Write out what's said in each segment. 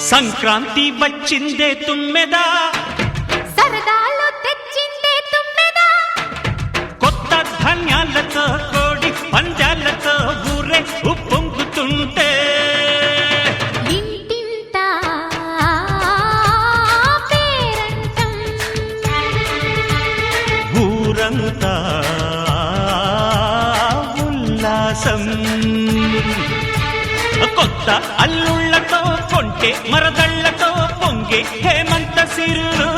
సంక్రాంతి వచ్చిందే తుమ్మెదా, సరదాలు తెచ్చిందే తుమ్మెదా, కొత్త ధాన్యాలతో కోడి పందాలతో ఊరే ఉప్పొంగుతుంటే ఇంటింటా పేరంటం, ఊరంతా ఉల్లాసం. కొత్త అల్లుళ్లతో కొంటే మరదళ్లతో పొంగే హేమంత సిరులు.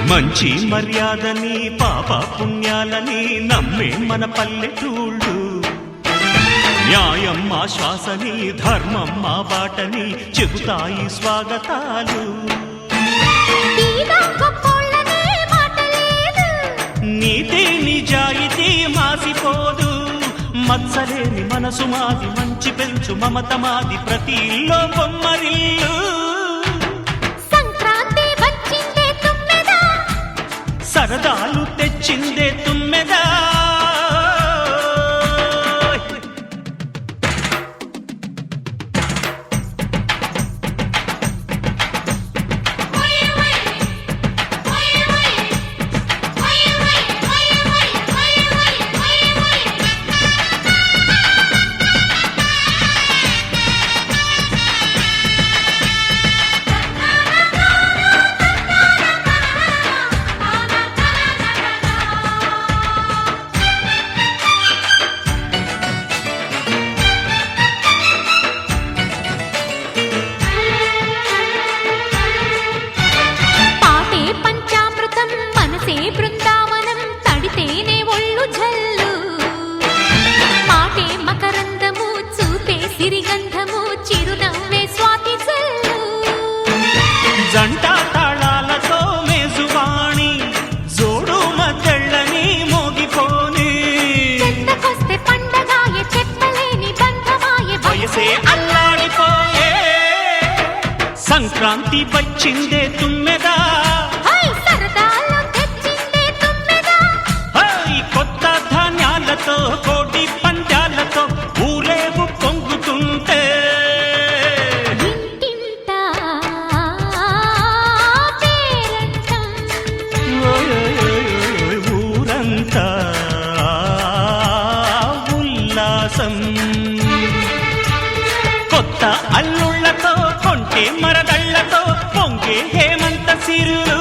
మంచి మర్యాదని పాప పుణ్యాలని నమ్మే మన పల్లెటూళ్ళు, న్యాయం మా శ్వాసని ధర్మం మా బాటని చెబుతాయి స్వాగతాలు. నీతి నిజాయితీ మాసిపోదు, మత్సలేని మనసు మాది, మంచి పెంచు మమత మాది, ప్రతి ఇల్లో బొమ్మరిల్లు. సరదాలు తెచ్చిందే తుమ్మెదా, బృందావనం తడితేనే ఒళ్ళు జల్లు, మాటే మకరందము చూపే సిరిగంధము, చిరునవ్వే స్వాతి జల్లు. జంట తాళాలతో మేజువాణి జోడు మద్దళ్ళని మోగిపోని, చెంతకొస్తే పండగాయ చెప్పలేని బంధమాయ, వయసే అల్లాడిపోయే. సంక్రాంతి వచ్చిందే తుమ్మెదా, కోటి పందాలతో ఊరేగు పొంగుతుంటే ఇంటింటా పేరంటం, ఊరంతా ఉల్లాసం. కొత్త అల్లుళ్లతో కొంటే మరదళ్లతో పొంగే హేమంత సిరులు.